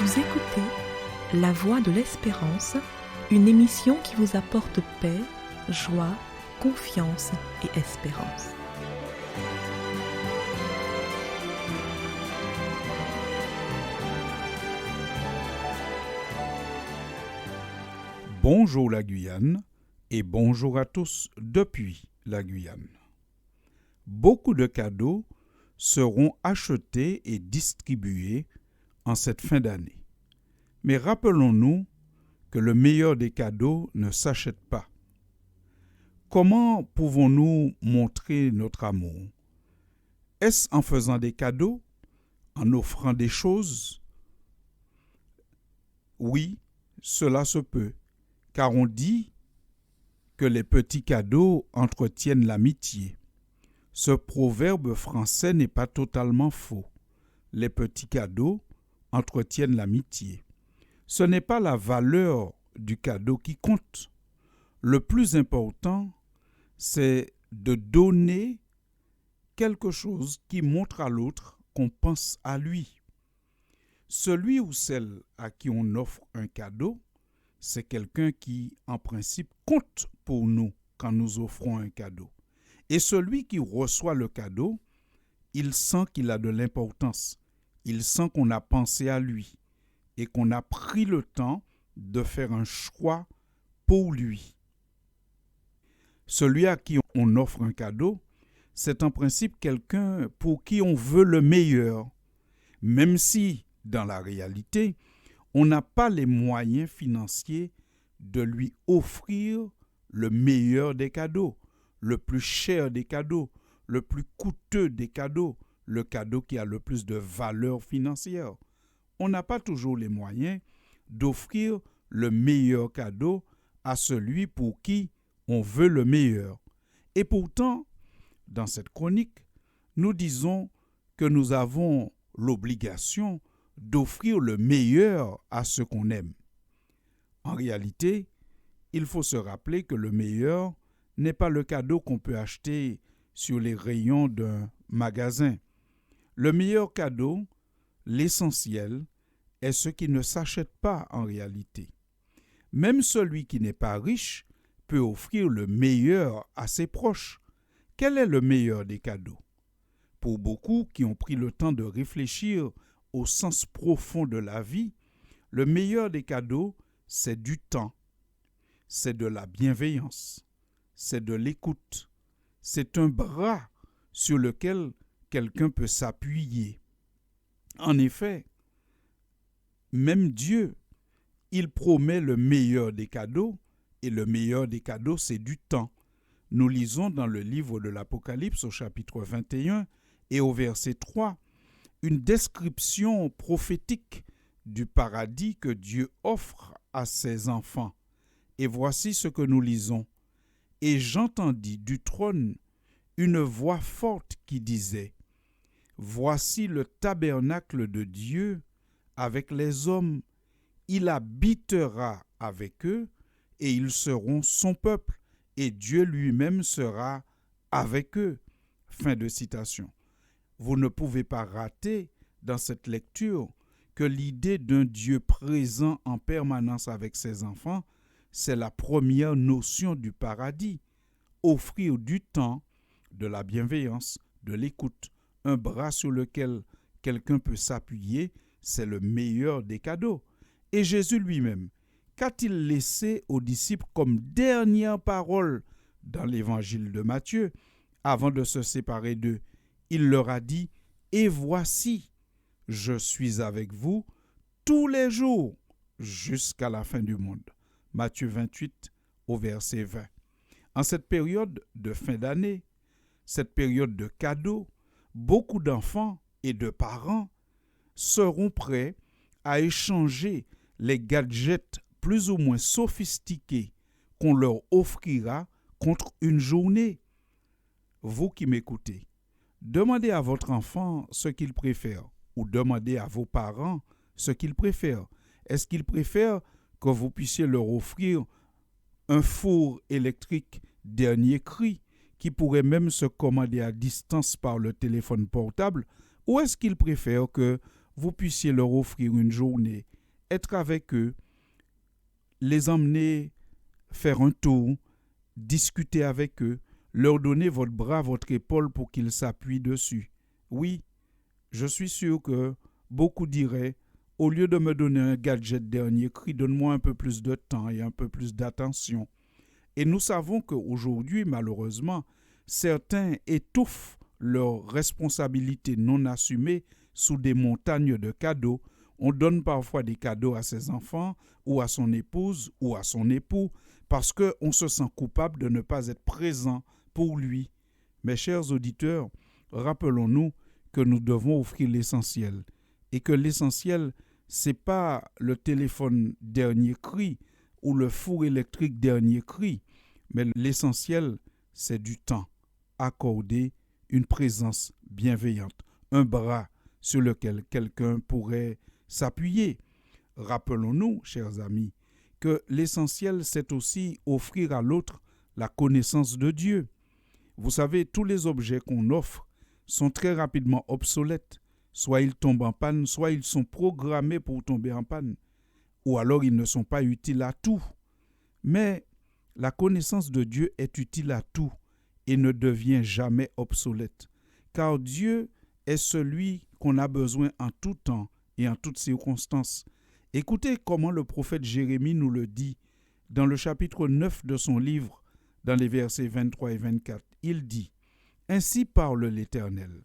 Vous écoutez La Voix de l'Espérance, une émission qui vous apporte paix, joie, confiance et espérance. Bonjour la Guyane et bonjour à tous depuis la Guyane. Beaucoup de cadeaux seront achetés et distribués en cette fin d'année. Mais rappelons-nous que le meilleur des cadeaux ne s'achète pas. Comment pouvons-nous montrer notre amour? Est-ce en faisant des cadeaux? En offrant des choses? Oui, cela se peut, car on dit que les petits cadeaux entretiennent l'amitié. Ce proverbe français n'est pas totalement faux. Les petits cadeaux entretiennent l'amitié. Ce n'est pas la valeur du cadeau qui compte. Le plus important, c'est de donner quelque chose qui montre à l'autre qu'on pense à lui. Celui ou celle à qui on offre un cadeau, c'est quelqu'un qui, en principe, compte pour nous quand nous offrons un cadeau. Et celui qui reçoit le cadeau, il sent qu'il a de l'importance. Il sent qu'on a pensé à lui et qu'on a pris le temps de faire un choix pour lui. Celui à qui on offre un cadeau, c'est en principe quelqu'un pour qui on veut le meilleur, même si, dans la réalité, on n'a pas les moyens financiers de lui offrir le meilleur des cadeaux, le plus cher des cadeaux, le plus coûteux des cadeaux, le cadeau qui a le plus de valeur financière. On n'a pas toujours les moyens d'offrir le meilleur cadeau à celui pour qui on veut le meilleur. Et pourtant, dans cette chronique, nous disons que nous avons l'obligation d'offrir le meilleur à ceux qu'on aime. En réalité, il faut se rappeler que le meilleur n'est pas le cadeau qu'on peut acheter sur les rayons d'un magasin. Le meilleur cadeau, l'essentiel, est ce qui ne s'achète pas en réalité. Même celui qui n'est pas riche peut offrir le meilleur à ses proches. Quel est le meilleur des cadeaux? Pour beaucoup qui ont pris le temps de réfléchir au sens profond de la vie, le meilleur des cadeaux, c'est du temps, c'est de la bienveillance, c'est de l'écoute, c'est un bras sur lequel quelqu'un peut s'appuyer. En effet, même Dieu, il promet le meilleur des cadeaux, et le meilleur des cadeaux, c'est du temps. Nous lisons dans le livre de l'Apocalypse au chapitre 21 et au verset 3, une description prophétique du paradis que Dieu offre à ses enfants. Et voici ce que nous lisons. « Et j'entendis du trône une voix forte qui disait, « Voici le tabernacle de Dieu avec les hommes. Il habitera avec eux et ils seront son peuple et Dieu lui-même sera avec eux. » Fin de citation. Vous ne pouvez pas rater dans cette lecture que l'idée d'un Dieu présent en permanence avec ses enfants, c'est la première notion du paradis. Offrir du temps, de la bienveillance, de l'écoute, un bras sur lequel quelqu'un peut s'appuyer, c'est le meilleur des cadeaux. Et Jésus lui-même, qu'a-t-il laissé aux disciples comme dernière parole dans l'évangile de Matthieu, avant de se séparer d'eux? Il leur a dit, « Et voici, je suis avec vous tous les jours jusqu'à la fin du monde. » Matthieu 28 au verset 20. En cette période de fin d'année, cette période de cadeaux, beaucoup d'enfants et de parents seront prêts à échanger les gadgets plus ou moins sophistiqués qu'on leur offrira contre une journée. Vous qui m'écoutez, demandez à votre enfant ce qu'il préfère ou demandez à vos parents ce qu'ils préfèrent. Est-ce qu'ils préfèrent que vous puissiez leur offrir un four électrique dernier cri qui pourrait même se commander à distance par le téléphone portable, ou est-ce qu'ils préfèrent que vous puissiez leur offrir une journée, être avec eux, les emmener faire un tour, discuter avec eux, leur donner votre bras, votre épaule pour qu'ils s'appuient dessus. Oui, je suis sûr que beaucoup diraient, au lieu de me donner un gadget dernier cri, donne-moi un peu plus de temps et un peu plus d'attention. Et nous savons qu'aujourd'hui, malheureusement, certains étouffent leurs responsabilités non assumées sous des montagnes de cadeaux. On donne parfois des cadeaux à ses enfants ou à son épouse ou à son époux parce qu'on se sent coupable de ne pas être présent pour lui. Mes chers auditeurs, rappelons-nous que nous devons offrir l'essentiel et que l'essentiel, ce n'est pas le téléphone dernier cri ou le four électrique dernier cri, mais l'essentiel, c'est du temps accordé, une présence bienveillante, un bras sur lequel quelqu'un pourrait s'appuyer. Rappelons-nous, chers amis, que l'essentiel, c'est aussi offrir à l'autre la connaissance de Dieu. Vous savez, tous les objets qu'on offre sont très rapidement obsolètes. Soit ils tombent en panne, soit ils sont programmés pour tomber en panne, ou alors ils ne sont pas utiles à tout. Mais la connaissance de Dieu est utile à tout et ne devient jamais obsolète, car Dieu est celui qu'on a besoin en tout temps et en toutes circonstances. Écoutez comment le prophète Jérémie nous le dit dans le chapitre 9 de son livre, dans les versets 23 et 24. Il dit « Ainsi parle l'Éternel,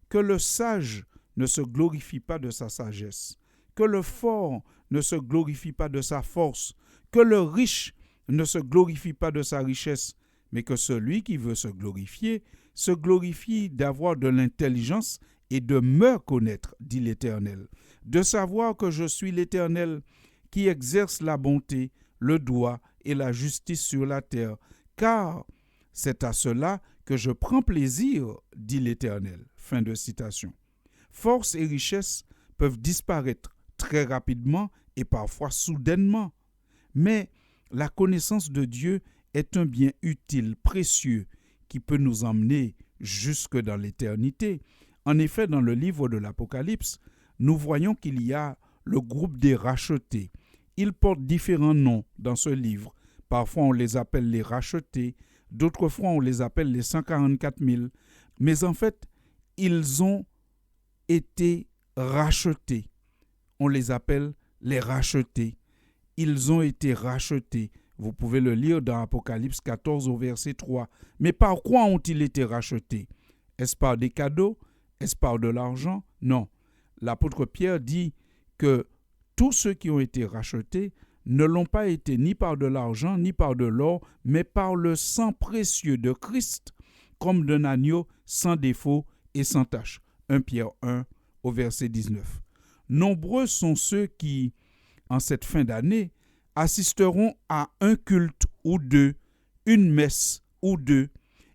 que le sage ne se glorifie pas de sa sagesse, que le fort ne se glorifie pas de sa force, que le riche ne se glorifie pas de sa richesse, mais que celui qui veut se glorifie d'avoir de l'intelligence et de me connaître, dit l'Éternel, de savoir que je suis l'Éternel qui exerce la bonté, le droit et la justice sur la terre, car c'est à cela que je prends plaisir, dit l'Éternel. » Fin de citation. Force et richesse peuvent disparaître très rapidement et parfois soudainement, mais la connaissance de Dieu est un bien utile, précieux, qui peut nous emmener jusque dans l'éternité. En effet, dans le livre de l'Apocalypse, nous voyons qu'il y a le groupe des rachetés. Ils portent différents noms dans ce livre. Parfois, on les appelle les rachetés, d'autres fois, on les appelle les 144 000. Mais en fait, ils ont été rachetés. On les appelle les rachetés. Ils ont été rachetés. Vous pouvez le lire dans Apocalypse 14 au verset 3. Mais par quoi ont-ils été rachetés? Est-ce par des cadeaux? Est-ce par de l'argent? Non. L'apôtre Pierre dit que tous ceux qui ont été rachetés ne l'ont pas été ni par de l'argent, ni par de l'or, mais par le sang précieux de Christ, comme d'un agneau sans défaut et sans tache. 1 Pierre 1 au verset 19. Nombreux sont ceux qui, en cette fin d'année, assisteront à un culte ou deux, une messe ou deux,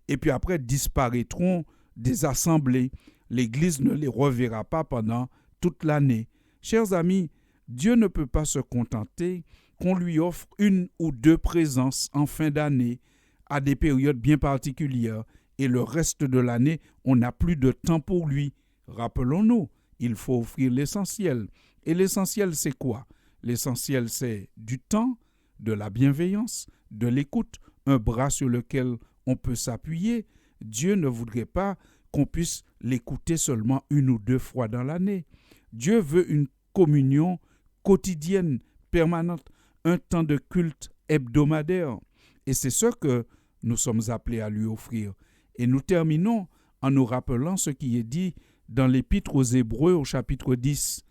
et puis après disparaîtront des assemblées. L'Église ne les reverra pas pendant toute l'année. Chers amis, Dieu ne peut pas se contenter qu'on lui offre une ou deux présences en fin d'année à des périodes bien particulières et le reste de l'année, on n'a plus de temps pour lui. Rappelons-nous, il faut offrir l'essentiel. Et l'essentiel, c'est quoi? L'essentiel, c'est du temps, de la bienveillance, de l'écoute, un bras sur lequel on peut s'appuyer. Dieu ne voudrait pas qu'on puisse l'écouter seulement une ou deux fois dans l'année. Dieu veut une communion quotidienne, permanente, un temps de culte hebdomadaire. Et c'est ce que nous sommes appelés à lui offrir. Et nous terminons en nous rappelant ce qui est dit dans l'Épître aux Hébreux au chapitre 10,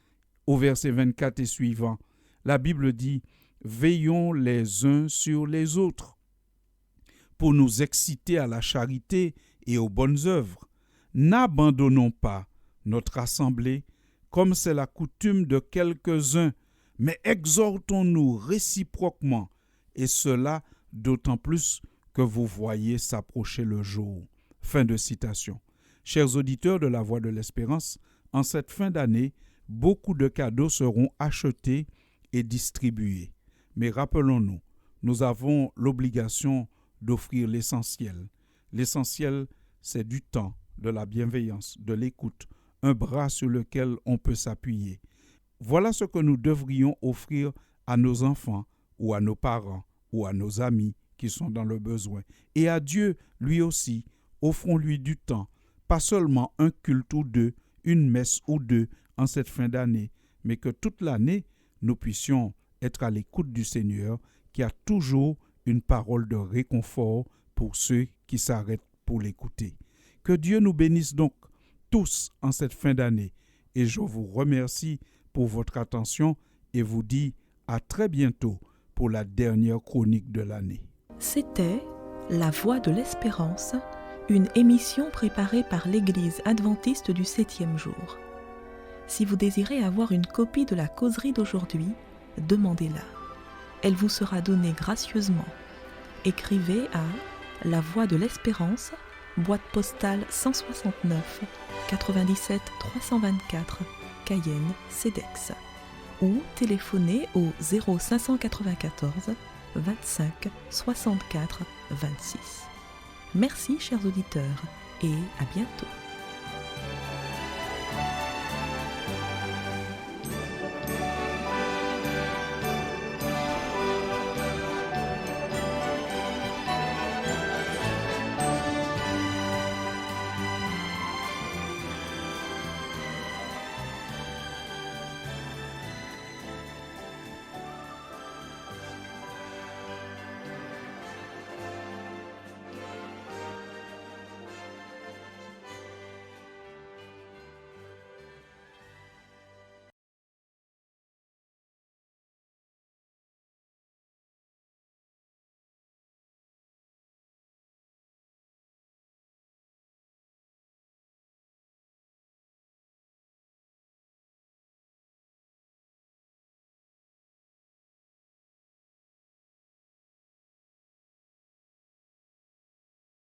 au verset 24 et suivant. La Bible dit « Veillons les uns sur les autres pour nous exciter à la charité et aux bonnes œuvres. N'abandonnons pas notre assemblée, comme c'est la coutume de quelques-uns, mais exhortons-nous réciproquement, et cela d'autant plus que vous voyez s'approcher le jour. » Fin de citation. Chers auditeurs de la Voix de l'Espérance, en cette fin d'année, beaucoup de cadeaux seront achetés et distribués. Mais rappelons-nous, nous avons l'obligation d'offrir l'essentiel. L'essentiel, c'est du temps, de la bienveillance, de l'écoute, un bras sur lequel on peut s'appuyer. Voilà ce que nous devrions offrir à nos enfants ou à nos parents ou à nos amis qui sont dans le besoin. Et à Dieu, lui aussi, offrons-lui du temps, pas seulement un culte ou deux, une messe ou deux en cette fin d'année, mais que toute l'année, nous puissions être à l'écoute du Seigneur qui a toujours une parole de réconfort pour ceux qui s'arrêtent pour l'écouter. Que Dieu nous bénisse donc tous en cette fin d'année et je vous remercie pour votre attention et vous dis à très bientôt pour la dernière chronique de l'année. C'était La Voix de l'Espérance, une émission préparée par l'Église adventiste du 7e jour. Si vous désirez avoir une copie de la causerie d'aujourd'hui, demandez-la. Elle vous sera donnée gracieusement. Écrivez à La Voix de l'Espérance, boîte postale 169 97 324, Cayenne, CEDEX, ou téléphonez au 0594 25 64 26. Merci chers auditeurs et à bientôt.